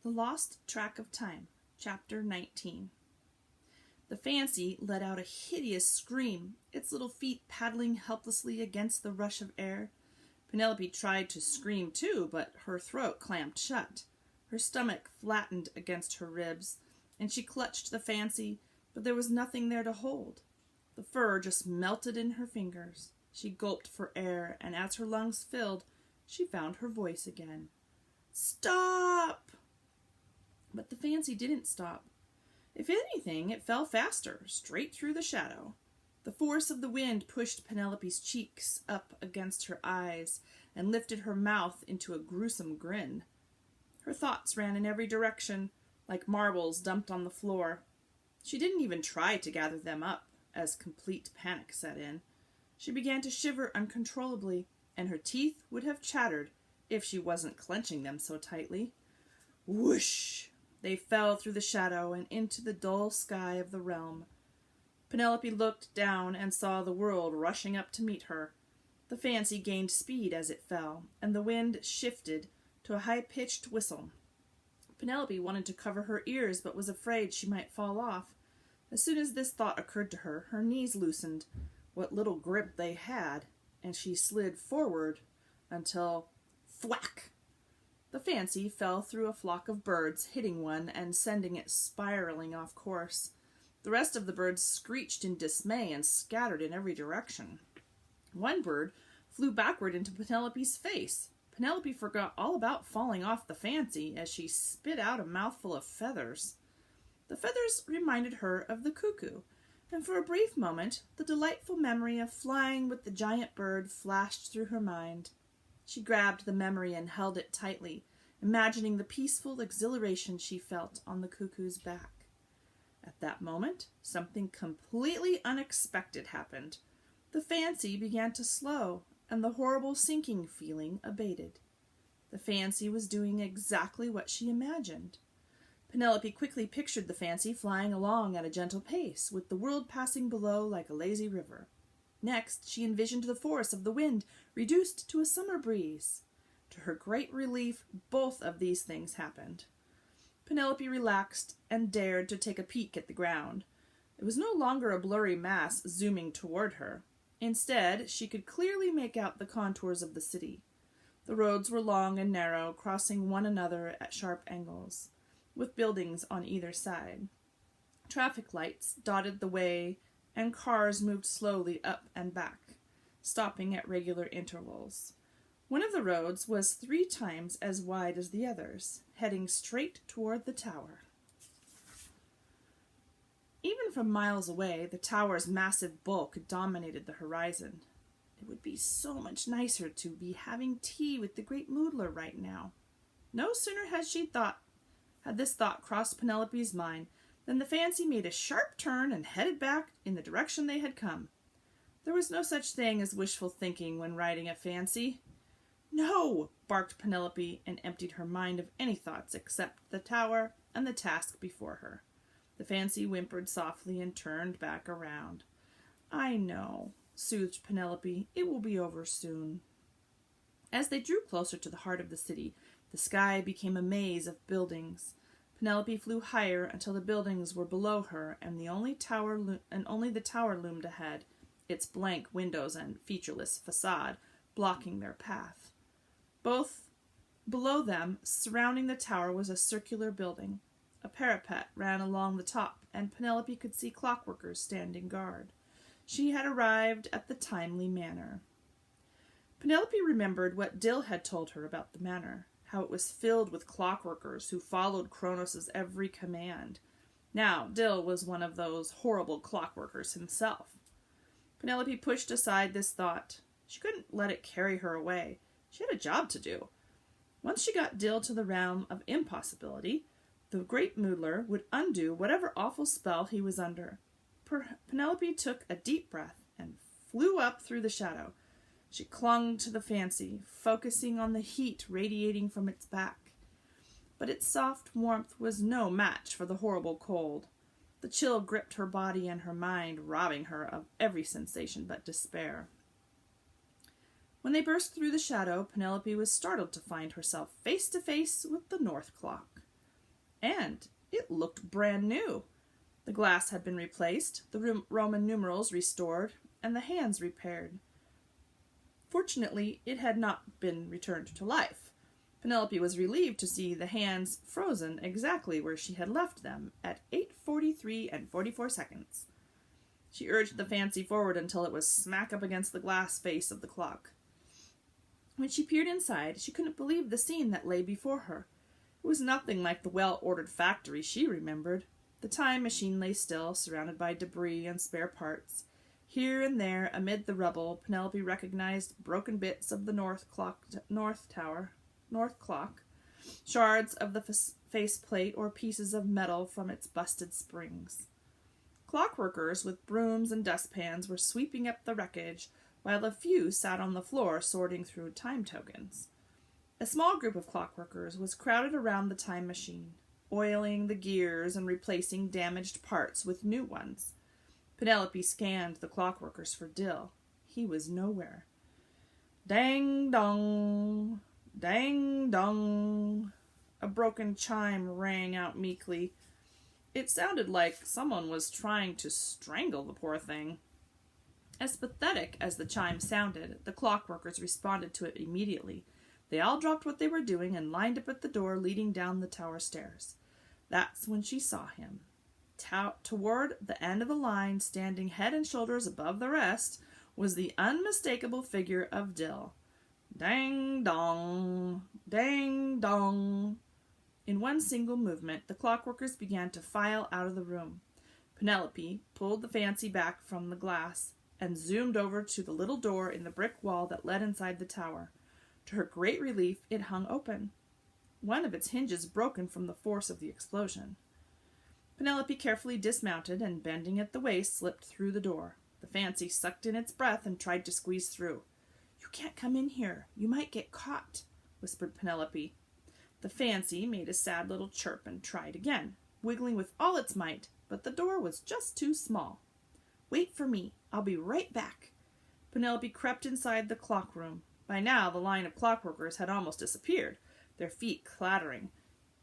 The Lost Track of Time, Chapter 19. The Fancy let out a hideous scream, its little feet paddling helplessly against the rush of air. Penelope tried to scream too, but her throat clamped shut. Her stomach flattened against her ribs, and she clutched the Fancy, but there was nothing there to hold. The fur just melted in her fingers. She gulped for air, and as her lungs filled, she found her voice again. "Stop!" But the Fancy didn't stop. If anything, it fell faster, straight through the shadow. The force of the wind pushed Penelope's cheeks up against her eyes and lifted her mouth into a gruesome grin. Her thoughts ran in every direction, like marbles dumped on the floor. She didn't even try to gather them up, as complete panic set in. She began to shiver uncontrollably, and her teeth would have chattered if she wasn't clenching them so tightly. Whoosh! They fell through the shadow and into the dull sky of the realm. Penelope looked down and saw the world rushing up to meet her. The Fancy gained speed as it fell, and the wind shifted to a high-pitched whistle. Penelope wanted to cover her ears, but was afraid she might fall off. As soon as this thought occurred to her, her knees loosened, what little grip they had, and she slid forward until thwack! The Fancy fell through a flock of birds, hitting one and sending it spiraling off course. The rest of the birds screeched in dismay and scattered in every direction. One bird flew backward into Penelope's face. Penelope forgot all about falling off the Fancy as she spit out a mouthful of feathers. The feathers reminded her of the cuckoo, and for a brief moment the delightful memory of flying with the giant bird flashed through her mind. She grabbed the memory and held it tightly, imagining the peaceful exhilaration she felt on the cuckoo's back. At that moment, something completely unexpected happened. The Fancy began to slow, and the horrible sinking feeling abated. The Fancy was doing exactly what she imagined. Penelope quickly pictured the Fancy flying along at a gentle pace, with the world passing below like a lazy river. Next, she envisioned the force of the wind reduced to a summer breeze. To her great relief, both of these things happened. Penelope relaxed and dared to take a peek at the ground. It was no longer a blurry mass zooming toward her. Instead, she could clearly make out the contours of the city. The roads were long and narrow, crossing one another at sharp angles, with buildings on either side. Traffic lights dotted the way, and cars moved slowly up and back, stopping at regular intervals. One of the roads was 3 times as wide as the others, heading straight toward the tower. Even from miles away, the tower's massive bulk dominated the horizon. It would be so much nicer to be having tea with the great Moodler right now. No sooner had this thought crossed Penelope's mind than the Fancy made a sharp turn and headed back in the direction they had come. There was no such thing as wishful thinking when riding a Fancy. "No!" barked Penelope, and emptied her mind of any thoughts except the tower and the task before her. The Fancy whimpered softly and turned back around. "I know," soothed Penelope. "It will be over soon." As they drew closer to the heart of the city, the sky became a maze of buildings. Penelope flew higher until the buildings were below her, and only the tower loomed ahead, its blank windows and featureless facade blocking their path. Both below them, surrounding the tower, was a circular building. A parapet ran along the top, and Penelope could see clockworkers standing guard. She had arrived at the timely manor. Penelope remembered what Dill had told her about the manor, how it was filled with clockworkers who followed Kronos' every command. Now, Dill was one of those horrible clockworkers himself. Penelope pushed aside this thought. She couldn't let it carry her away. She had a job to do. Once she got Dill to the realm of impossibility, the great Moodler would undo whatever awful spell he was under. Penelope took a deep breath and flew up through the shadow. She clung to the Fancy, focusing on the heat radiating from its back. But its soft warmth was no match for the horrible cold. The chill gripped her body and her mind, robbing her of every sensation but despair. When they burst through the shadow, Penelope was startled to find herself face to face with the North Clock. and it looked brand new. The glass had been replaced, the Roman numerals restored, and the hands repaired. Fortunately, it had not been returned to life. Penelope was relieved to see the hands frozen exactly where she had left them at 8:43 and 44 seconds. She urged the fancy forward until it was smack up against the glass face of the clock. When she peered inside, she couldn't believe the scene that lay before her. It was nothing like the well-ordered factory she remembered. The time machine lay still, surrounded by debris and spare parts. Here and there, amid the rubble, Penelope recognized broken bits of the north clock, shards of the faceplate, or pieces of metal from its busted springs. Clockworkers with brooms and dustpans were sweeping up the wreckage, while a few sat on the floor sorting through time tokens. A small group of clockworkers was crowded around the time machine, oiling the gears and replacing damaged parts with new ones. Penelope scanned the clockworkers for Dill. He was nowhere. Dang dong, dang dong. A broken chime rang out meekly. It sounded like someone was trying to strangle the poor thing. As pathetic as the chime sounded, the clockworkers responded to it immediately. They all dropped what they were doing and lined up at the door leading down the tower stairs. That's when she saw him. Toward the end of the line, standing head and shoulders above the rest, was the unmistakable figure of Dill. Dang dong, dang dong. In one single movement, the clockworkers began to file out of the room. Penelope pulled the fancy back from the glass and zoomed over to the little door in the brick wall that led inside the tower. To her great relief, it hung open, one of its hinges broken from the force of the explosion. Penelope carefully dismounted and, bending at the waist, slipped through the door. The fancy sucked in its breath and tried to squeeze through. "You can't come in here. You might get caught," whispered Penelope. The fancy made a sad little chirp and tried again, wiggling with all its might, but the door was just too small. "Wait for me. I'll be right back." Penelope crept inside the clock room. By now, the line of clockworkers had almost disappeared, their feet clattering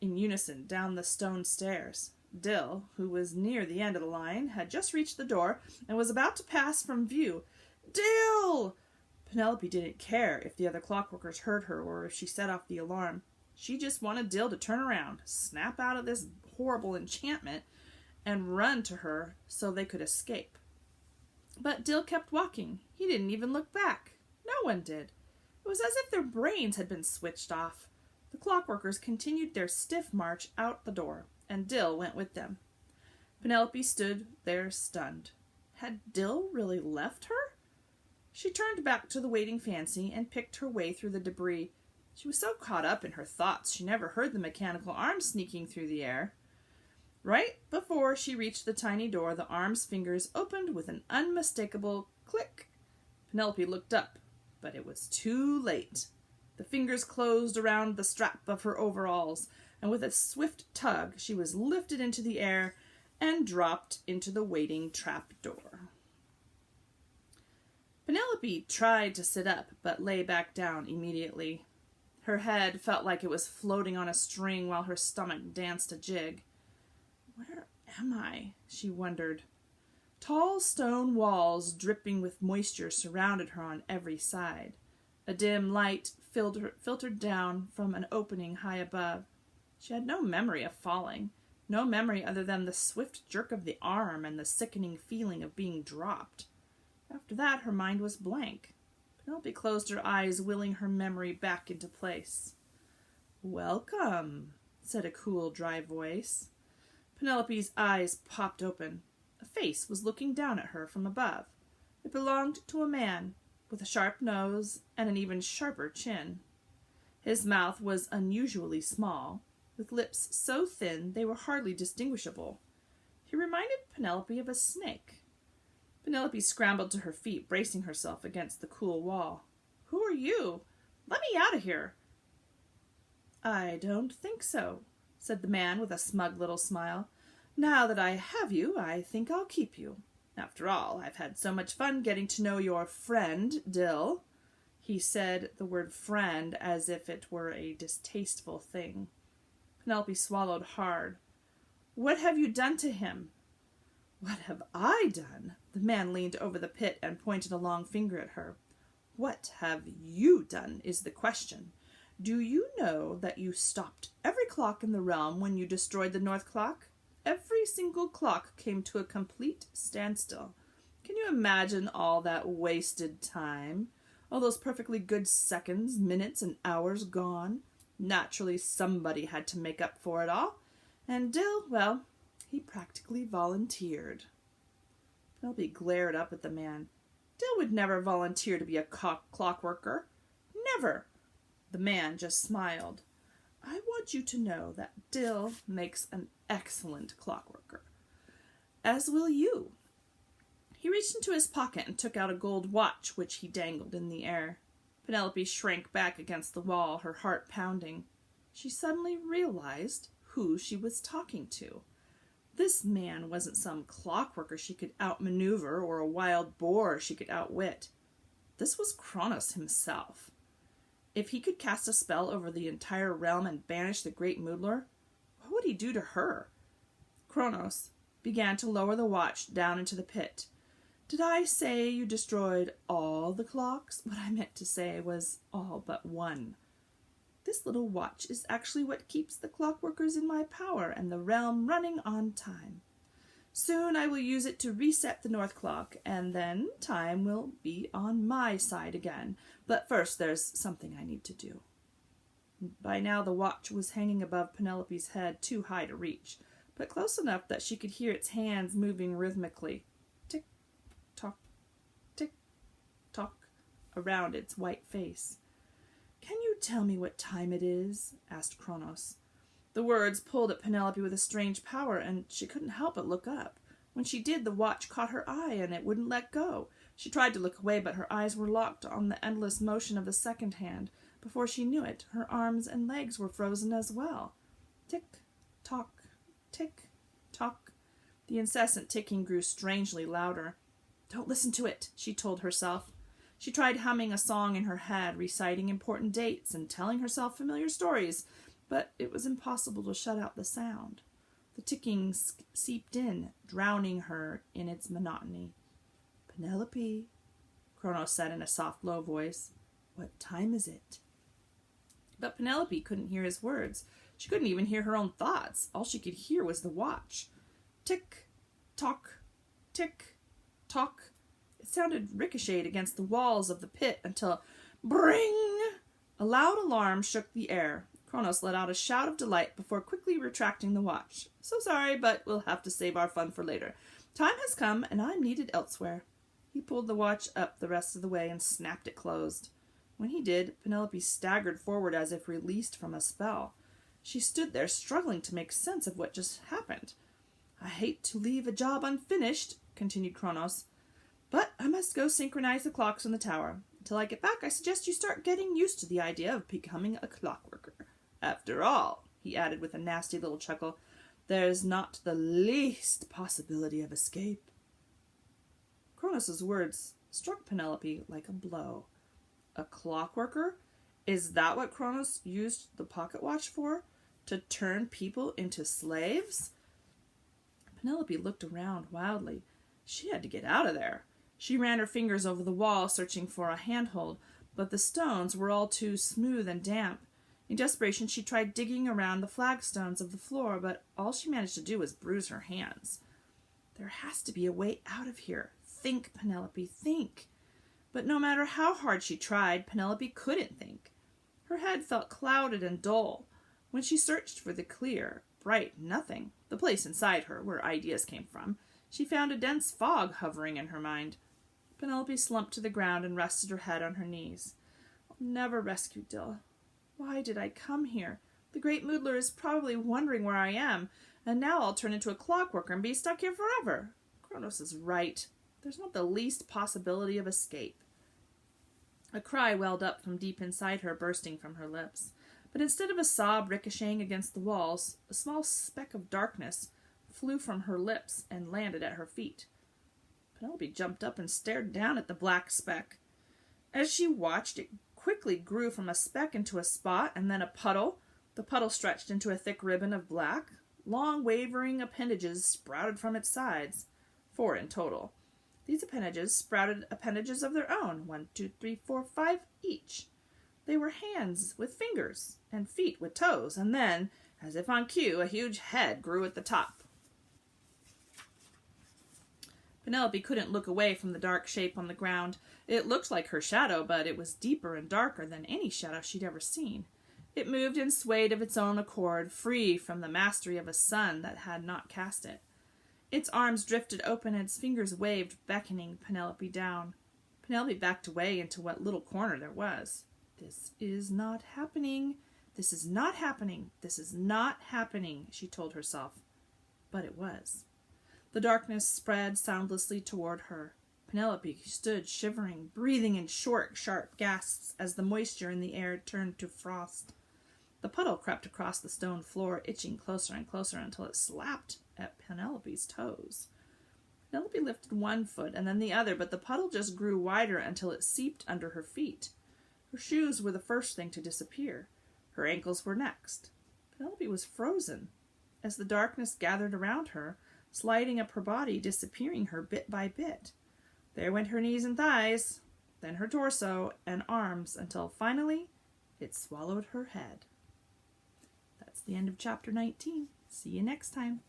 in unison down the stone stairs. Dill, who was near the end of the line, had just reached the door and was about to pass from view. "Dill!" Penelope didn't care if the other clockworkers heard her or if she set off the alarm. She just wanted Dill to turn around, snap out of this horrible enchantment, and run to her so they could escape. But Dill kept walking. He didn't even look back. No one did. It was as if their brains had been switched off. The clockworkers continued their stiff march out the door, and Dill went with them. Penelope stood there stunned. Had Dill really left her? She turned back to the waiting fancy and picked her way through the debris. She was so caught up in her thoughts she never heard the mechanical arms sneaking through the air. Right before she reached the tiny door, the arm's fingers opened with an unmistakable click. Penelope looked up, but it was too late. The fingers closed around the strap of her overalls, and with a swift tug, she was lifted into the air and dropped into the waiting trapdoor. Penelope tried to sit up, but lay back down immediately. Her head felt like it was floating on a string while her stomach danced a jig. "Where am I?" she wondered. Tall stone walls dripping with moisture surrounded her on every side. A dim light filtered down from an opening high above. She had no memory of falling, no memory other than the swift jerk of the arm and the sickening feeling of being dropped. After that, her mind was blank. Penelope closed her eyes, willing her memory back into place. "Welcome," said a cool, dry voice. Penelope's eyes popped open. A face was looking down at her from above. It belonged to a man, with a sharp nose and an even sharper chin. His mouth was unusually small, with lips so thin they were hardly distinguishable. He reminded Penelope of a snake. Penelope scrambled to her feet, bracing herself against the cool wall. "Who are you? Let me out of here." "I don't think so," said the man with a smug little smile. "Now that I have you, I think I'll keep you. After all, I've had so much fun getting to know your friend, Dill." He said the word friend as if it were a distasteful thing. Penelope swallowed hard. What have you done to him? What have I done? The man leaned over the pit and pointed a long finger at her. What have you done is the question. Do you know that you stopped every clock in the realm when you destroyed the North Clock? Every single clock came to a complete standstill. Can you imagine all that wasted time? All those perfectly good seconds, minutes, and hours gone? Naturally, somebody had to make up for it all. And Dill, well, he practically volunteered. Penelope glared up at the man. Dill would never volunteer to be a clockworker. Never. The man just smiled. I want you to know that Dill makes an excellent clockworker. As will you. He reached into his pocket and took out a gold watch, which he dangled in the air. Penelope shrank back against the wall, her heart pounding. She suddenly realized who she was talking to. This man wasn't some clockworker she could outmaneuver or a wild boar she could outwit. This was Kronos himself. If he could cast a spell over the entire realm and banish the great Moodler, what would he do to her? Kronos began to lower the watch down into the pit. Did I say you destroyed all the clocks? What I meant to say was all but one. This little watch is actually what keeps the clockworkers in my power and the realm running on time. Soon I will use it to reset the North Clock, and then time will be on my side again. But first there's something I need to do. By now the watch was hanging above Penelope's head, too high to reach, but close enough that she could hear its hands moving rhythmically. Tick-tock, tick-tock, around its white face. Can you tell me what time it is? Asked Kronos. The words pulled at Penelope with a strange power, and she couldn't help but look up. When she did, the watch caught her eye, and it wouldn't let go. She tried to look away, but her eyes were locked on the endless motion of the second hand. Before she knew it, her arms and legs were frozen as well. Tick-tock, tick-tock. The incessant ticking grew strangely louder. Don't listen to it, she told herself. She tried humming a song in her head, reciting important dates and telling herself familiar stories, but it was impossible to shut out the sound. The ticking seeped in, drowning her in its monotony. Penelope, Kronos said in a soft, low voice, what time is it? But Penelope couldn't hear his words. She couldn't even hear her own thoughts. All she could hear was the watch. Tick-tock, tick-tock. It sounded ricocheted against the walls of the pit until, bring! A loud alarm shook the air. Kronos let out a shout of delight before quickly retracting the watch. So sorry, but we'll have to save our fun for later. Time has come, and I'm needed elsewhere. He pulled the watch up the rest of the way and snapped it closed. When he did, Penelope staggered forward as if released from a spell. She stood there struggling to make sense of what just happened. I hate to leave a job unfinished, continued Kronos, but I must go synchronize the clocks in the tower. Until I get back, I suggest you start getting used to the idea of becoming a clockworker. After all, he added with a nasty little chuckle, there's not the least possibility of escape. Kronos' words struck Penelope like a blow. A clockworker? Is that what Kronos used the pocket watch for? To turn people into slaves? Penelope looked around wildly. She had to get out of there. She ran her fingers over the wall, searching for a handhold, but the stones were all too smooth and damp. In desperation, she tried digging around the flagstones of the floor, but all she managed to do was bruise her hands. There has to be a way out of here. Think, Penelope, think. But no matter how hard she tried, Penelope couldn't think. Her head felt clouded and dull. When she searched for the clear, bright nothing, the place inside her where ideas came from, she found a dense fog hovering in her mind. Penelope slumped to the ground and rested her head on her knees. I'll never rescue Dill. Why did I come here? The great Moodler is probably wondering where I am, and now I'll turn into a clockworker and be stuck here forever. Kronos is right. There's not the least possibility of escape. A cry welled up from deep inside her, bursting from her lips. But instead of a sob ricocheting against the walls, a small speck of darkness flew from her lips and landed at her feet. Penelope jumped up and stared down at the black speck. As she watched, it quickly grew from a speck into a spot and then a puddle. The puddle stretched into a thick ribbon of black. Long wavering appendages sprouted from its sides, 4 in total. These appendages sprouted appendages of their own, 1, 2, 3, 4, 5 each. They were hands with fingers, and feet with toes, and then, as if on cue, a huge head grew at the top. Penelope couldn't look away from the dark shape on the ground. It looked like her shadow, but it was deeper and darker than any shadow she'd ever seen. It moved and swayed of its own accord, free from the mastery of a sun that had not cast it. Its arms drifted open and its fingers waved, beckoning Penelope down. Penelope backed away into what little corner there was. "This is not happening. This is not happening. This is not happening," she told herself. But it was. The darkness spread soundlessly toward her. Penelope stood shivering, breathing in short, sharp gasps as the moisture in the air turned to frost. The puddle crept across the stone floor, itching closer and closer until it slapped at Penelope's toes. Penelope lifted one foot and then the other, but the puddle just grew wider until it seeped under her feet. Her shoes were the first thing to disappear. Her ankles were next. Penelope was frozen. As the darkness gathered around her, sliding up her body, disappearing her bit by bit. There went her knees and thighs, then her torso and arms, until finally it swallowed her head. That's the end of chapter 19. See you next time.